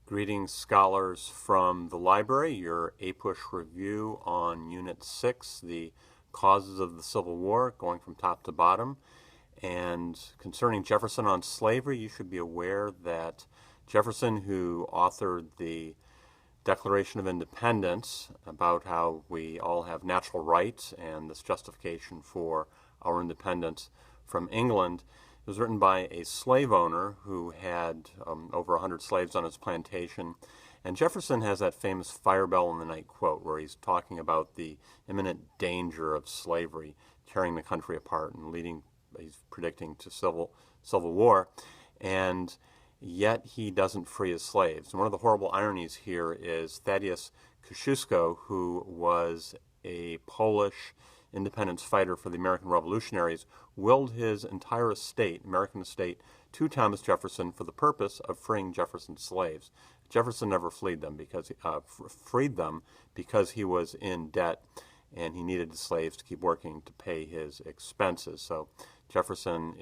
Greetings, scholars from the library. Your APUSH review on Unit 6, the causes of the Civil War, going from top to bottom. And concerning Jefferson on slavery, you should be aware that Jefferson, who authored the Declaration of Independence about how we all have natural rights and this justification for our independence from England, it was written by a slave owner who had over 100 slaves on his plantation. And Jefferson has that famous fire bell in the night quote where he's talking about the imminent danger of slavery tearing the country apart and leading, he's predicting, to civil war. And yet he doesn't free his slaves. And one of the horrible ironies here is Thaddeus Kosciuszko, who was a Polish independence fighter for the American revolutionaries, willed his entire estate, American estate, to Thomas Jefferson for the purpose of freeing Jefferson's slaves. Jefferson never freed them because he was in debt and he needed the slaves to keep working to pay his expenses. So Jefferson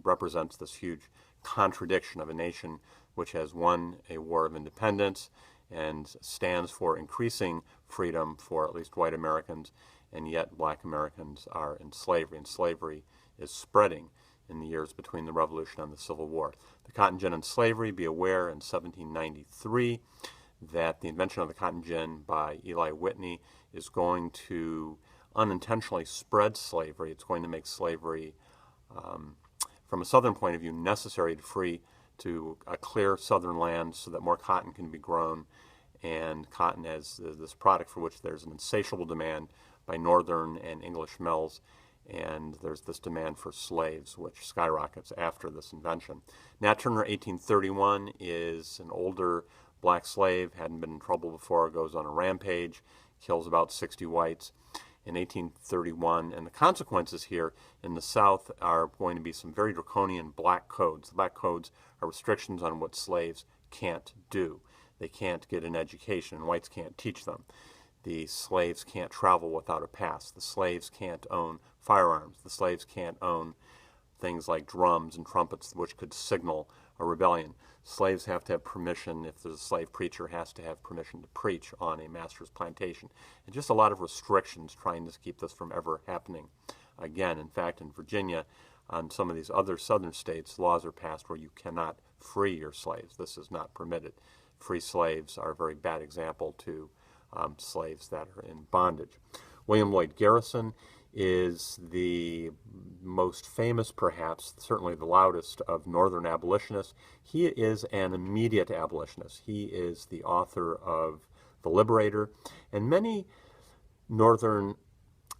represents this huge contradiction of a nation which has won a war of independence and stands for increasing freedom for at least white Americans, and yet black Americans are in slavery, and slavery is spreading in the years between the Revolution and the Civil War. The cotton gin and slavery, be aware in 1793 that the invention of the cotton gin by Eli Whitney is going to unintentionally spread slavery. It's going to make slavery, from a southern point of view, necessary to free to a clear southern land so that more cotton can be grown, and cotton as this product for which there's an insatiable demand by northern and English mills, and there's this demand for slaves which skyrockets after this invention. Nat Turner, 1831, is an older black slave, hadn't been in trouble before, goes on a rampage, kills about 60 whites in 1831, and the consequences here in the South are going to be some very draconian black codes. The black codes are restrictions on what slaves can't do. They can't get an education, and whites can't teach them. The slaves can't travel without a pass. The slaves can't own firearms. The slaves can't own things like drums and trumpets which could signal a rebellion. Slaves have to have permission. If there's a slave preacher, has to have permission to preach on a master's plantation. And just a lot of restrictions trying to keep this from ever happening again. In fact, in Virginia, on some of these other southern states, laws are passed where you cannot free your slaves. This is not permitted. Free slaves are a very bad example to slaves that are in bondage. William Lloyd Garrison is the most famous, perhaps, certainly the loudest of Northern abolitionists. He is an immediate abolitionist. He is the author of The Liberator, and many Northern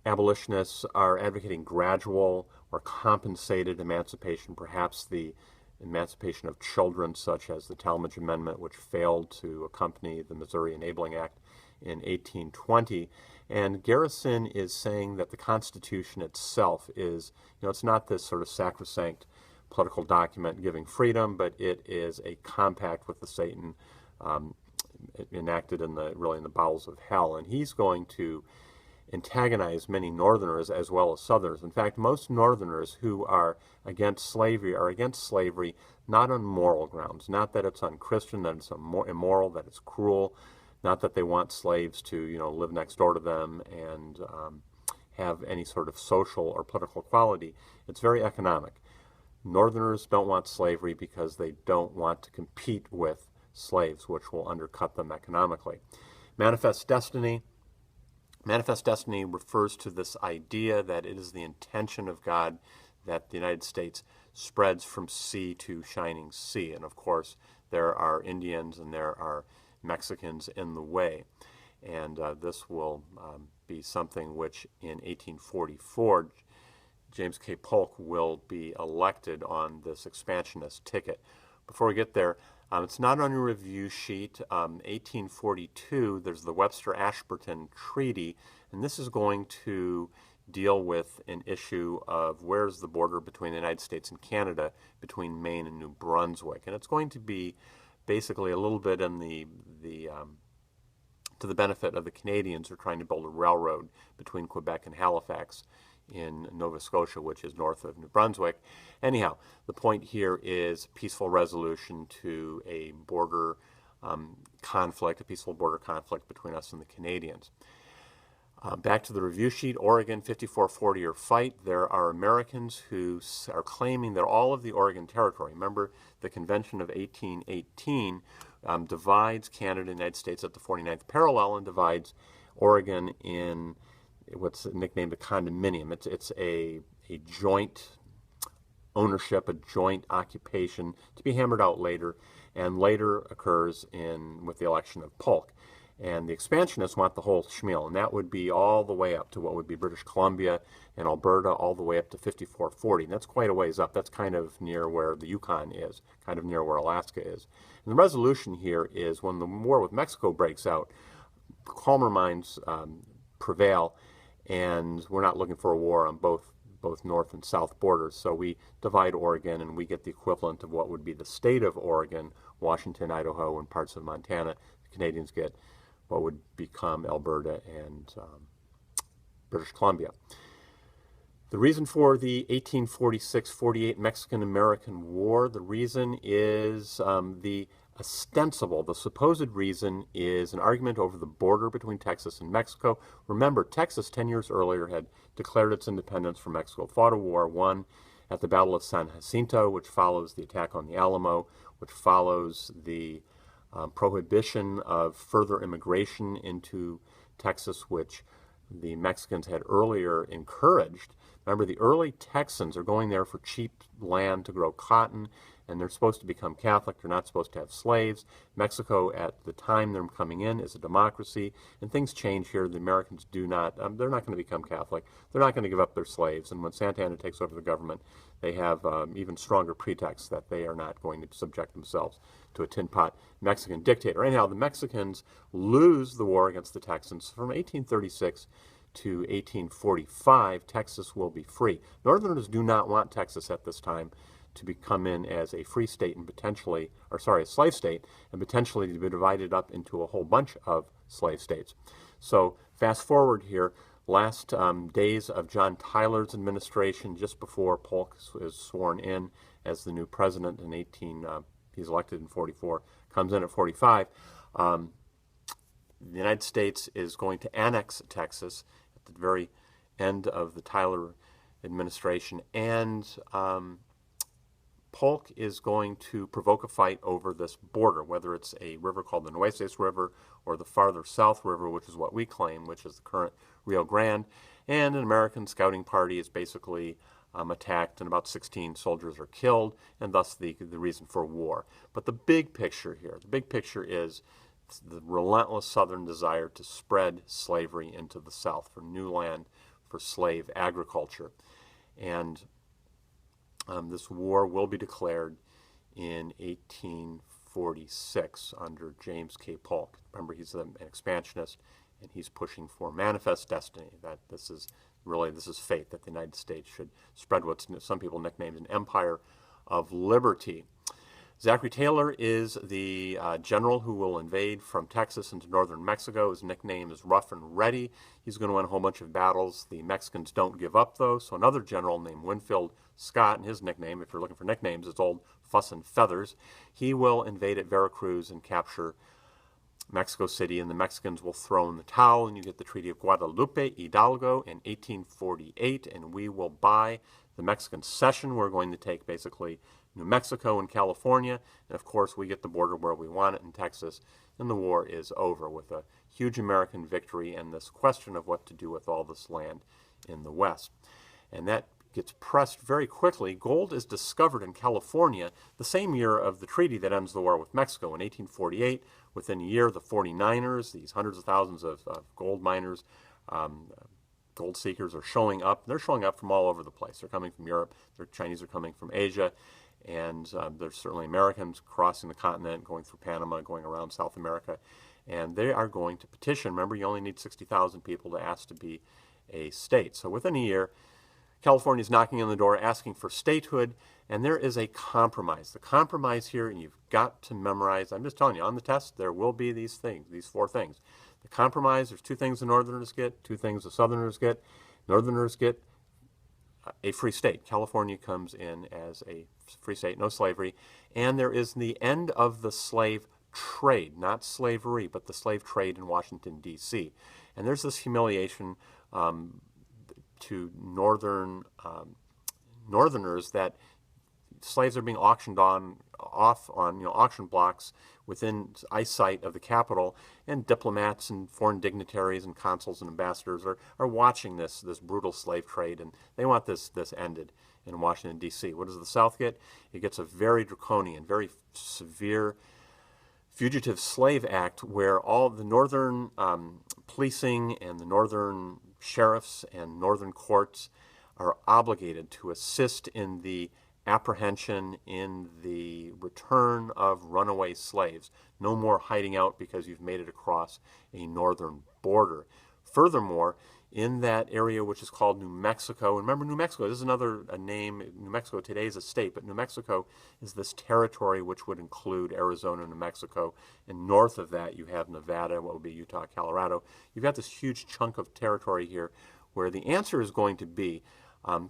abolitionists are advocating gradual or compensated emancipation, perhaps the emancipation of children, such as the Talmadge Amendment, which failed to accompany the Missouri Enabling Act in 1820. And Garrison is saying that the Constitution itself is, it's not this sort of sacrosanct political document giving freedom, but it is a compact with the Satan enacted in the bowels of hell. And he's going to antagonize many Northerners as well as Southerners. In fact, most Northerners who are against slavery not on moral grounds, not that it's unchristian, that it's immoral, that it's cruel, not that they want slaves to, live next door to them and have any sort of social or political equality. It's very economic. Northerners don't want slavery because they don't want to compete with slaves, which will undercut them economically. Manifest Destiny refers to this idea that it is the intention of God that the United States spreads from sea to shining sea. And of course, there are Indians and there are Mexicans in the way. And this will be something which in 1844, James K. Polk will be elected on this expansionist ticket. Before we get there, it's not on your review sheet. 1842, there's the Webster-Ashburton Treaty, and this is going to deal with an issue of where's the border between the United States and Canada, between Maine and New Brunswick. And it's going to be basically a little bit in to the benefit of the Canadians who are trying to build a railroad between Quebec and Halifax in Nova Scotia, which is north of New Brunswick. Anyhow, the point here is peaceful resolution to a border conflict, a peaceful border conflict between us and the Canadians. Back to the review sheet, Oregon 5440 or fight. There are Americans who are claiming that all of the Oregon Territory, remember the Convention of 1818 divides Canada and the United States at the 49th parallel and divides Oregon in what's nicknamed a condominium. It's a joint ownership, a joint occupation to be hammered out later, and later occurs with the election of Polk. And the expansionists want the whole schmeal, and that would be all the way up to what would be British Columbia and Alberta, all the way up to 5440. And that's quite a ways up. That's kind of near where the Yukon is, kind of near where Alaska is. And the resolution here is when the war with Mexico breaks out, calmer minds prevail, and we're not looking for a war on both north and south borders. So we divide Oregon, and we get the equivalent of what would be the state of Oregon, Washington, Idaho, and parts of Montana. The Canadians get what would become Alberta and British Columbia. The reason for the 1846-48 Mexican-American War, the reason is the supposed reason is an argument over the border between Texas and Mexico. Remember, Texas 10 years earlier had declared its independence from Mexico, fought a war, won at the Battle of San Jacinto, which follows the attack on the Alamo, which follows the prohibition of further immigration into Texas, which the Mexicans had earlier encouraged. Remember, the early Texans are going there for cheap land to grow cotton, and they're supposed to become Catholic. They're not supposed to have slaves. Mexico, at the time they're coming in, is a democracy, and things change here. The Americans do not, they're not going to become Catholic. They're not going to give up their slaves, and when Santa Anna takes over the government, they have even stronger pretexts that they are not going to subject themselves to a tin pot Mexican dictator. Anyhow, the Mexicans lose the war against the Texans. From 1836 to 1845, Texas will be free. Northerners do not want Texas at this time to come in as a free state and potentially, a slave state, and potentially to be divided up into a whole bunch of slave states. So fast forward here, last days of John Tyler's administration, just before Polk is sworn in as the new president he's elected in 44, comes in at 45. The United States is going to annex Texas at the very end of the Tyler administration, and Polk is going to provoke a fight over this border, whether it's a river called the Nueces River or the farther south river, which is what we claim, which is the current Rio Grande. And an American scouting party is basically attacked, and about 16 soldiers are killed, and thus the reason for war. But the big picture here, is the relentless Southern desire to spread slavery into the South for new land, for slave agriculture. And this war will be declared in 1846 under James K. Polk. Remember, he's an expansionist, and he's pushing for manifest destiny, that this is fate, that the United States should spread what some people nicknamed an empire of liberty. Zachary Taylor is the general who will invade from Texas into northern Mexico. His nickname is Rough and Ready. He's going to win a whole bunch of battles. The Mexicans don't give up, though, so another general named Winfield Scott, and his nickname, if you're looking for nicknames, is Old Fuss and Feathers. He will invade at Veracruz and capture Mexico City, and the Mexicans will throw in the towel, and you get the Treaty of Guadalupe Hidalgo in 1848, and we will buy the Mexican cession. We're going to take basically New Mexico and California, and of course we get the border where we want it in Texas, and the war is over with a huge American victory and this question of what to do with all this land in the West. And that gets pressed very quickly. Gold is discovered in California the same year of the treaty that ends the war with Mexico in 1848. Within a year, the 49ers, these hundreds of thousands of gold miners, gold seekers, are showing up. They're showing up from all over the place. They're coming from Europe. The Chinese are coming from Asia. And there's certainly Americans crossing the continent, going through Panama, going around South America. And they are going to petition. Remember, you only need 60,000 people to ask to be a state. So within a year, California is knocking on the door asking for statehood, and there is a compromise. The compromise here, and you've got to memorize, I'm just telling you, on the test, there will be these things, these four things. The compromise, there's two things the Northerners get, two things the Southerners get. Northerners get a free state. California comes in as a free state, no slavery, and there is the end of the slave trade, not slavery, but the slave trade in Washington, D.C. And there's this humiliation to northerners that slaves are being auctioned off on auction blocks within eyesight of the Capitol, and diplomats and foreign dignitaries and consuls and ambassadors are watching this brutal slave trade, and they want this ended in Washington, D.C. What does the South get? It gets a very draconian, very severe Fugitive Slave Act, where all the northern policing and the northern sheriffs and northern courts are obligated to assist in the apprehension, in the return of runaway slaves. No more hiding out because you've made it across a northern border. Furthermore, in that area which is called New Mexico, and remember New Mexico, this is another name. New Mexico today is a state, but New Mexico is this territory which would include Arizona, New Mexico, and north of that you have Nevada, what would be Utah, Colorado. You've got this huge chunk of territory here where the answer is going to be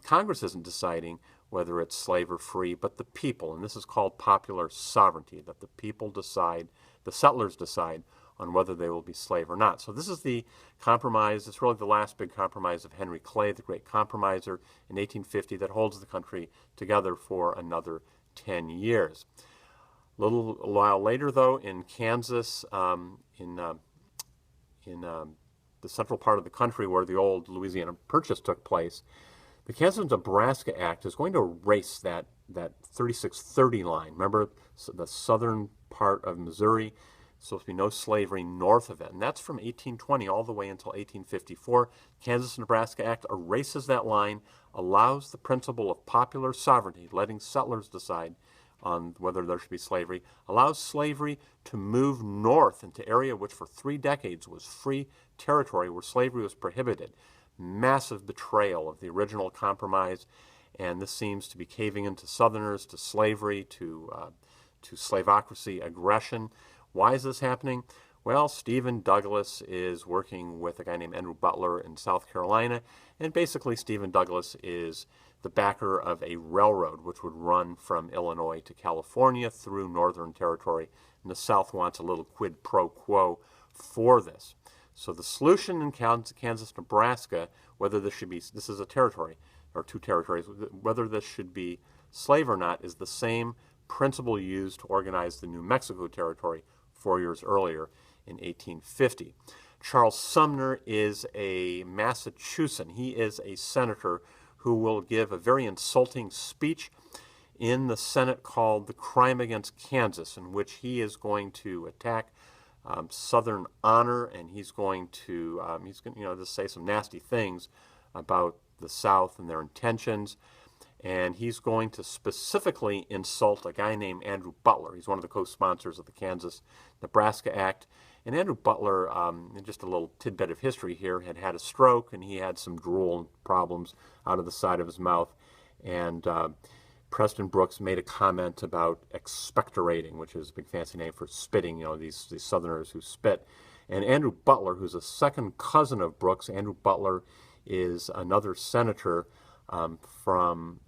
Congress isn't deciding whether it's slave or free, but the people, and this is called popular sovereignty, that the people decide, the settlers decide on whether they will be slave or not. So this is the compromise. It's really the last big compromise of Henry Clay, the great compromiser in 1850, that holds the country together for another 10 years. A little while later, though, in Kansas, in the central part of the country where the old Louisiana Purchase took place, the Kansas-Nebraska Act is going to erase that 3630 line. Remember, the southern part of Missouri, supposed to be no slavery north of it. And that's from 1820 all the way until 1854. Kansas-Nebraska Act erases that line, allows the principle of popular sovereignty, letting settlers decide on whether there should be slavery, allows slavery to move north into area which for 3 decades was free territory where slavery was prohibited. Massive betrayal of the original compromise, and this seems to be caving into Southerners, to slavery, to slavocracy, aggression. Why is this happening? Well, Stephen Douglas is working with a guy named Andrew Butler in South Carolina, and basically Stephen Douglas is the backer of a railroad which would run from Illinois to California through Northern Territory, and the South wants a little quid pro quo for this. So the solution in Kansas, Nebraska, whether this should be, this is a territory, or 2 territories, whether this should be slave or not, is the same principle used to organize the New Mexico Territory 4 years earlier in 1850. Charles Sumner is a Massachusettan. He is a senator who will give a very insulting speech in the Senate called The Crime Against Kansas, in which he is going to attack Southern honor, and he's going to just say some nasty things about the South and their intentions. And he's going to specifically insult a guy named Andrew Butler. He's one of the co-sponsors of the Kansas-Nebraska Act. And Andrew Butler, just a little tidbit of history here, had a stroke, and he had some drool problems out of the side of his mouth. And Preston Brooks made a comment about expectorating, which is a big fancy name for spitting, these Southerners who spit. And Andrew Butler, who's a second cousin of Brooks, Andrew Butler is another senator from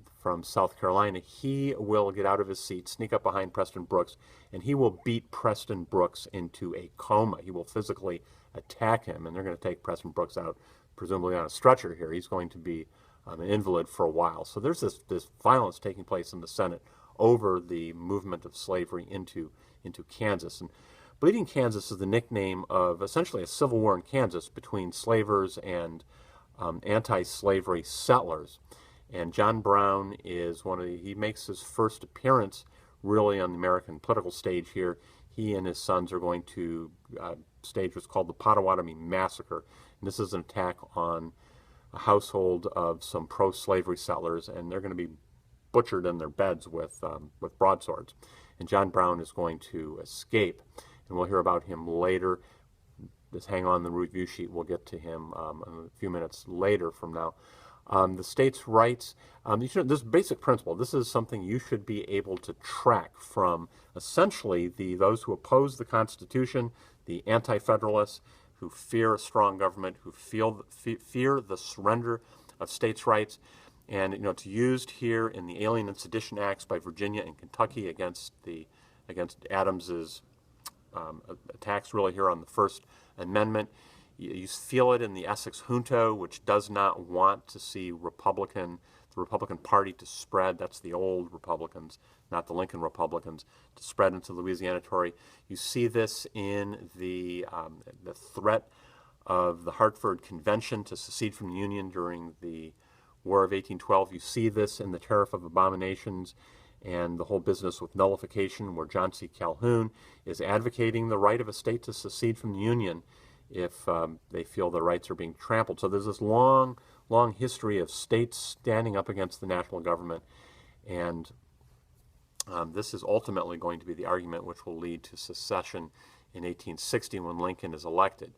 South Carolina. He will get out of his seat, sneak up behind Preston Brooks, and he will beat Preston Brooks into a coma. He will physically attack him, and they're going to take Preston Brooks out, presumably on a stretcher here. He's going to be an invalid for a while. So there's this violence taking place in the Senate over the movement of slavery into Kansas. And Bleeding Kansas is the nickname of essentially a civil war in Kansas between slavers and anti-slavery settlers. And John Brown is he makes his first appearance really on the American political stage here. He and his sons are going to stage what's called the Potawatomi Massacre. And this is an attack on a household of some pro-slavery settlers, and they're going to be butchered in their beds with broadswords. And John Brown is going to escape, and we'll hear about him later. Just hang on the review sheet. We'll get to him a few minutes later from now. The states' rights, this basic principle, this is something you should be able to track from essentially those who oppose the Constitution, the anti-federalists, who fear a strong government, who fear the surrender of states' rights. And it's used here in the Alien and Sedition Acts by Virginia and Kentucky against Adams's attacks really here on the First Amendment. You feel it in the Essex Junto, which does not want to see the Republican Party to spread. That's the old Republicans, not the Lincoln Republicans, to spread into Louisiana Territory. You see this in the threat of the Hartford Convention to secede from the Union during the War of 1812. You see this in the Tariff of Abominations and the whole business with nullification, where John C. Calhoun is advocating the right of a state to secede from the Union if they feel their rights are being trampled. So there's this long history of states standing up against the national government, and this is ultimately going to be the argument which will lead to secession in 1860 when Lincoln is elected.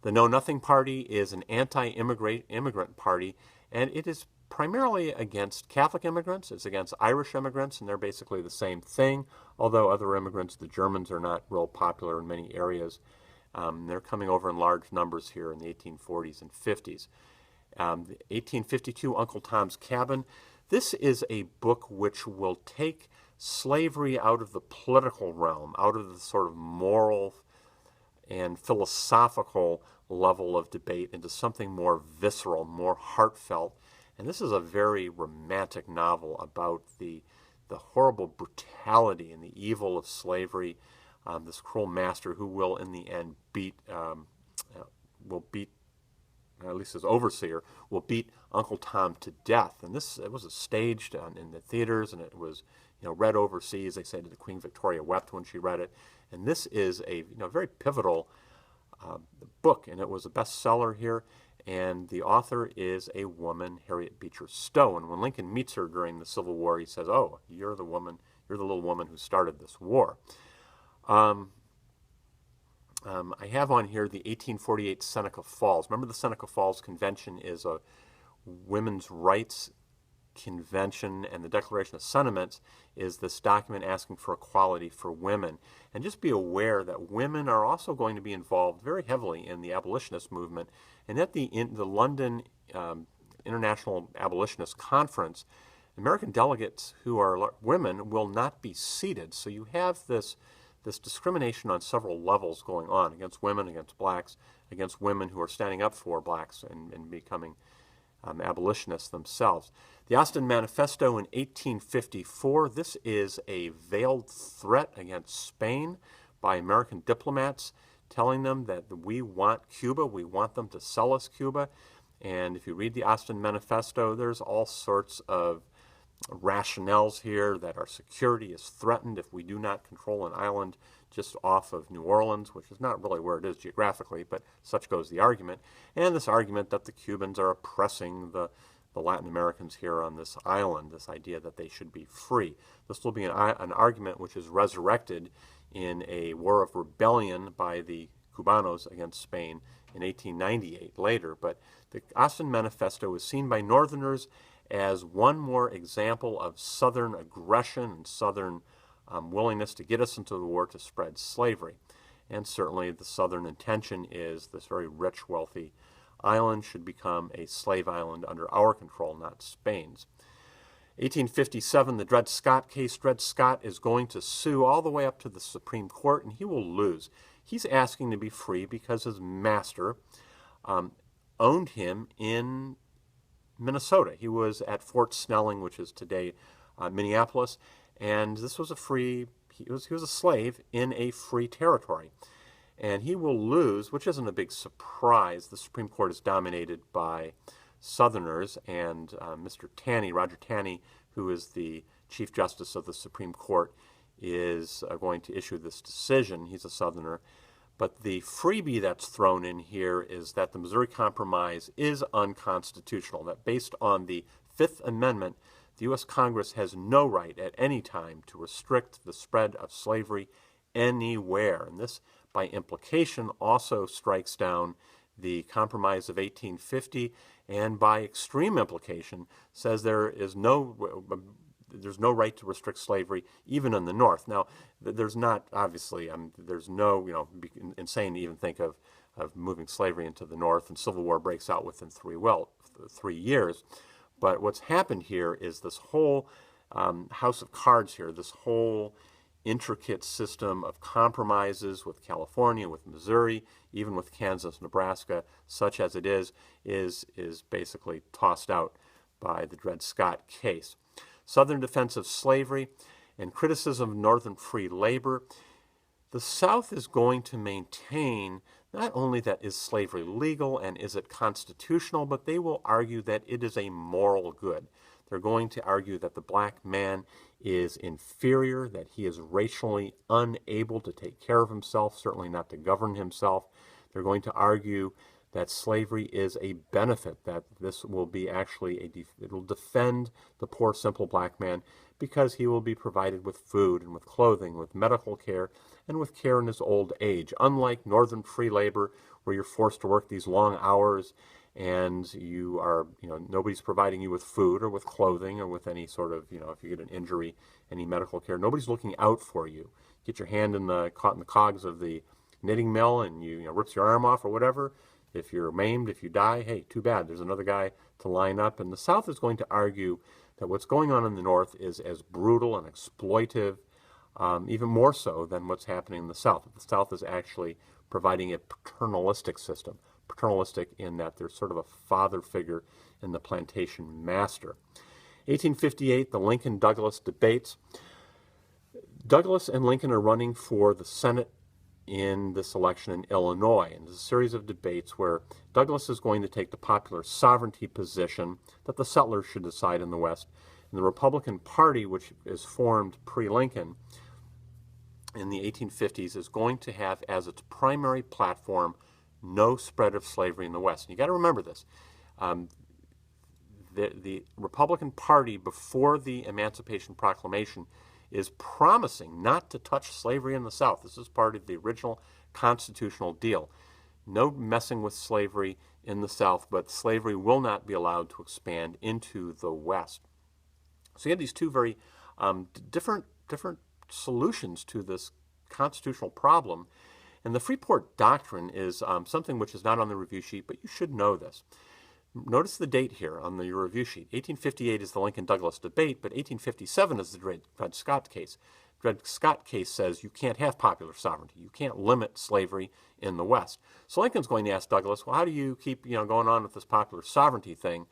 The Know Nothing Party is an anti-immigrant party, and it is primarily against Catholic immigrants. It's against Irish immigrants, and they're basically the same thing, although other immigrants, the Germans, are not real popular in many areas. They're coming over in large numbers here in the 1840s and 50s. The 1852 Uncle Tom's Cabin. This is a book which will take slavery out of the political realm, out of the sort of moral and philosophical level of debate into something more visceral, more heartfelt. And this is a very romantic novel about the horrible brutality and the evil of slavery. This cruel master who will, in the end, at least his overseer, will beat Uncle Tom to death. And it was staged in the theaters, and it was read overseas. They say that the Queen Victoria wept when she read it. And this is a very pivotal book, and it was a bestseller here. And the author is a woman, Harriet Beecher Stowe. And when Lincoln meets her during the Civil War, he says, "Oh, you're the little woman who started this war." I have on here the 1848 Seneca Falls. Remember, the Seneca Falls Convention is a women's rights convention, and the Declaration of Sentiments is this document asking for equality for women. And just be aware that women are also going to be involved very heavily in the abolitionist movement. And at the London International Abolitionist Conference, American delegates who are women will not be seated. So you have this discrimination on several levels going on against women, against blacks, against women who are standing up for blacks and becoming abolitionists themselves. The Austin Manifesto in 1854, this is a veiled threat against Spain by American diplomats, telling them that we want Cuba, we want them to sell us Cuba. And if you read the Austin Manifesto, there's all sorts of rationales here that our security is threatened if we do not control an island just off of New Orleans, which is not really where it is geographically, but such goes the argument. And this argument that the Cubans are oppressing the Latin Americans here on this island, this idea that they should be free. This will be an argument which is resurrected in a war of rebellion by the Cubanos against Spain in 1898 later. But the Austin Manifesto is seen by Northerners as one more example of Southern aggression and Southern willingness to get us into the war to spread slavery. And certainly the Southern intention is this very rich, wealthy island should become a slave island under our control, not Spain's. 1857, the Dred Scott case. Dred Scott is going to sue all the way up to the Supreme Court, and he will lose. He's asking to be free because his master owned him in Minnesota. He was at Fort Snelling, which is today Minneapolis, and this was he was a slave in a free territory. And he will lose, which isn't a big surprise. The Supreme Court is dominated by Southerners, and Mr. Taney, Roger Taney, who is the Chief Justice of the Supreme Court, is going to issue this decision. He's a Southerner. But the freebie that's thrown in here is that the Missouri Compromise is unconstitutional, that based on the Fifth Amendment, the U.S. Congress has no right at any time to restrict the spread of slavery anywhere. And this, by implication, also strikes down the Compromise of 1850, and by extreme implication says there's no right to restrict slavery even in the North. Now, there's not, obviously, there's no, it'd be insane to even think of moving slavery into the North, and Civil War breaks out within 3 years. But what's happened here is this whole house of cards here, this whole intricate system of compromises with California, with Missouri, even with Kansas, Nebraska, such as it is basically tossed out by the Dred Scott case. Southern defense of slavery and criticism of Northern free labor. The South is going to maintain not only that is slavery legal and is it constitutional, but they will argue that it is a moral good. They're going to argue that the black man is inferior, that he is racially unable to take care of himself, certainly not to govern himself. They're going to argue that slavery is a benefit, that this will be actually it will defend the poor, simple black man because he will be provided with food and with clothing, with medical care, and with care in his old age. Unlike Northern free labor, where you're forced to work these long hours and you are, nobody's providing you with food or with clothing or with any sort of, if you get an injury, any medical care, nobody's looking out for you. Get your hand caught in the cogs of the knitting mill and you rips your arm off or whatever. If you're maimed, if you die, hey, too bad. There's another guy to line up. And the South is going to argue that what's going on in the North is as brutal and exploitive, even more so than what's happening in the South. The South is actually providing a paternalistic system, paternalistic in that there's sort of a father figure in the plantation master. 1858, the Lincoln-Douglas debates. Douglas and Lincoln are running for the Senate in this election in Illinois. And there's a series of debates where Douglas is going to take the popular sovereignty position that the settlers should decide in the West. And the Republican Party, which is formed pre-Lincoln in the 1850s, is going to have as its primary platform no spread of slavery in the West. And you got to remember this. The Republican Party, before the Emancipation Proclamation, is promising not to touch slavery in the South. This is part of the original constitutional deal. No messing with slavery in the South, but slavery will not be allowed to expand into the West. So you have these two very different solutions to this constitutional problem. And the Freeport Doctrine is something which is not on the review sheet, but you should know this. Notice the date here on the review sheet. 1858 is the Lincoln-Douglas debate, but 1857 is the Dred Scott case. Dred Scott case says you can't have popular sovereignty. You can't limit slavery in the West. So Lincoln's going to ask Douglas, well, how do you keep going on with this popular sovereignty thing?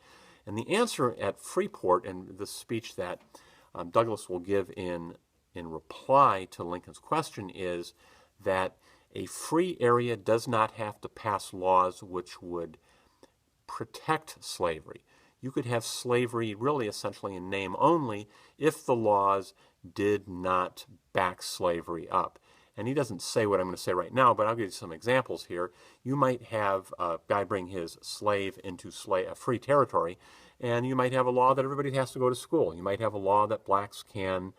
And the answer at Freeport, and the speech that Douglas will give in reply to Lincoln's question, is that a free area does not have to pass laws which would protect slavery. You could have slavery really essentially in name only if the laws did not back slavery up. And he doesn't say what I'm going to say right now, but I'll give you some examples here. You might have a guy bring his slave into a free territory, and you might have a law that everybody has to go to school. You might have a law that blacks can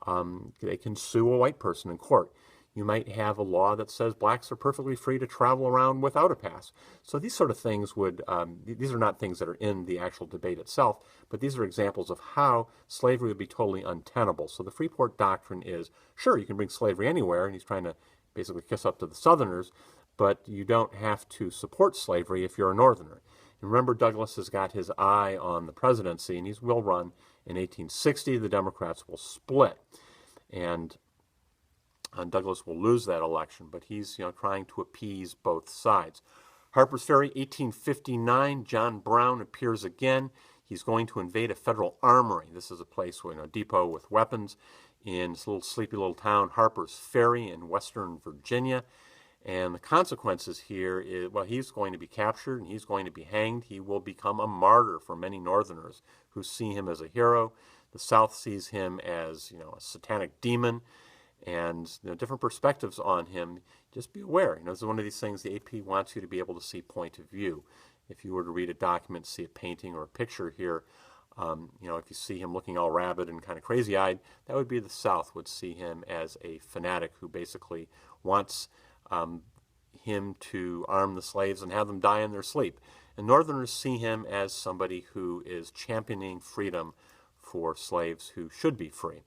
sue a white person in court. You might have a law that says blacks are perfectly free to travel around without a pass. So these sort of things these are not things that are in the actual debate itself, but these are examples of how slavery would be totally untenable. So the Freeport Doctrine is, sure, you can bring slavery anywhere, and he's trying to basically kiss up to the Southerners, but you don't have to support slavery if you're a Northerner. And remember, Douglas has got his eye on the presidency, and he will run in 1860. The Democrats will split, and Douglas will lose that election, but he's trying to appease both sides. Harper's Ferry, 1859, John Brown appears again. He's going to invade a federal armory. This is a place, a depot with weapons in this little sleepy little town, Harper's Ferry in western Virginia. And the consequences here is, well, he's going to be captured and he's going to be hanged. He will become a martyr for many Northerners who see him as a hero. The South sees him as, a satanic demon. And different perspectives on him. Just be aware. This is one of these things the AP wants you to be able to see point of view. If you were to read a document, see a painting or a picture here, if you see him looking all rabid and kind of crazy-eyed, that would be the South would see him as a fanatic who basically wants him to arm the slaves and have them die in their sleep. And Northerners see him as somebody who is championing freedom for slaves who should be free.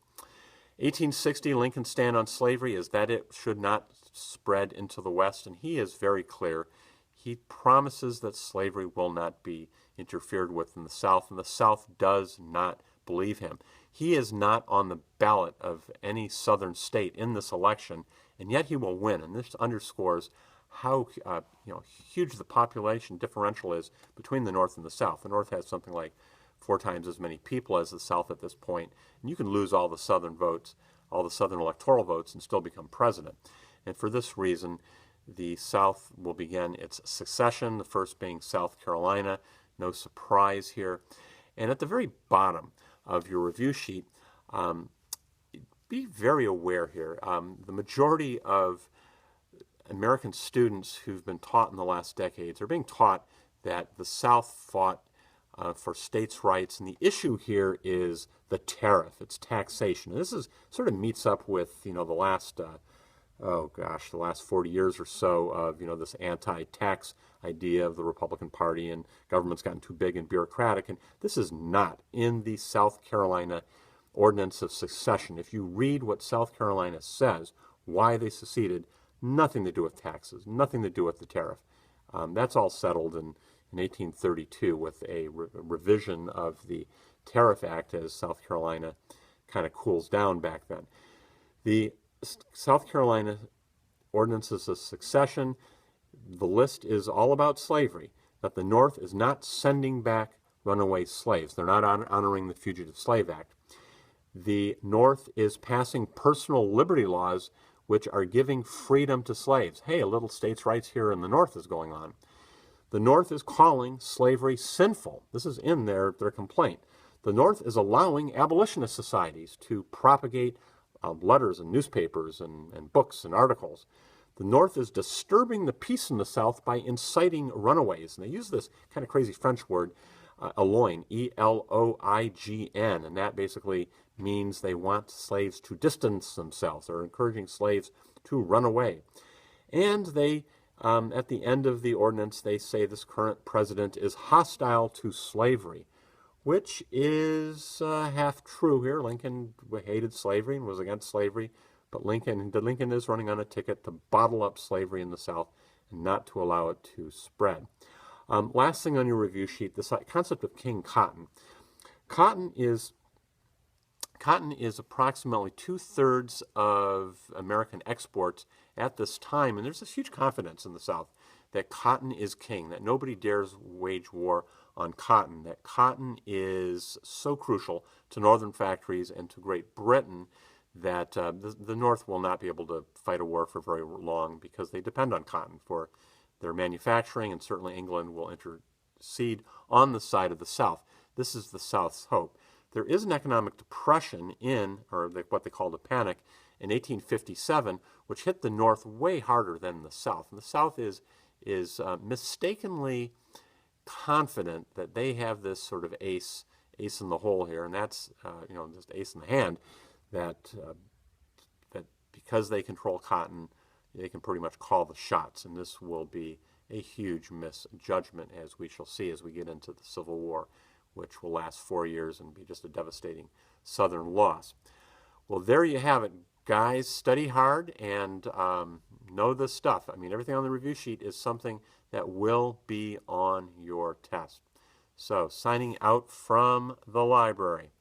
1860, Lincoln's stand on slavery is that it should not spread into the West, and he is very clear. He promises that slavery will not be interfered with in the South, and the South does not believe him. He is not on the ballot of any southern state in this election, and yet he will win. And this underscores how huge the population differential is between the North and the South. The North has something like 4 times as many people as the South at this point, and you can lose all the Southern votes, all the Southern electoral votes, and still become president. And for this reason, the South will begin its secession, the first being South Carolina. No surprise here. And at the very bottom of your review sheet, be very aware here. The majority of American students who've been taught in the last decades are being taught that the South fought for states' rights, and the issue here is the tariff. It's taxation. And this is sort of meets up with the last the last 40 years or so of this anti-tax idea of the Republican Party, and government's gotten too big and bureaucratic. And this is not in the South Carolina Ordinance of Secession. If you read what South Carolina says, why they seceded, nothing to do with taxes, nothing to do with the tariff. That's all settled in 1832 with a revision of the Tariff Act as South Carolina kind of cools down back then. The South Carolina Ordinances of Succession, the list is all about slavery, that the North is not sending back runaway slaves. They're not honoring the Fugitive Slave Act. The North is passing personal liberty laws which are giving freedom to slaves. Hey, a little states' rights here in the North is going on. The North is calling slavery sinful. This is in their complaint. The North is allowing abolitionist societies to propagate letters and newspapers and books and articles. The North is disturbing the peace in the South by inciting runaways. And they use this kind of crazy French word, Eloign, E-L-O-I-G-N, and that basically means they want slaves to distance themselves. They're encouraging slaves to run away. And they, at the end of the ordinance, they say this current president is hostile to slavery, which is half true here. Lincoln hated slavery and was against slavery, but Lincoln is running on a ticket to bottle up slavery in the South and not to allow it to spread. Last thing on your review sheet, this concept of King Cotton. Cotton is approximately 2/3 of American exports at this time, and there's this huge confidence in the South that cotton is king, that nobody dares wage war on cotton, that cotton is so crucial to northern factories and to Great Britain that the North will not be able to fight a war for very long because they depend on cotton for their manufacturing, and certainly England will intercede on the side of the South. This is the South's hope. There is an economic depression what they called a panic, in 1857, which hit the North way harder than the South. And the South is mistakenly confident that they have this sort of ace in the hole here, and that's just ace in the hand, that because they control cotton, they can pretty much call the shots, and this will be a huge misjudgment, as we shall see as we get into the Civil War, which will last 4 years and be just a devastating Southern loss. Well, there you have it, guys. Study hard and know this stuff. I mean, everything on the review sheet is something that will be on your test. So, signing out from the library.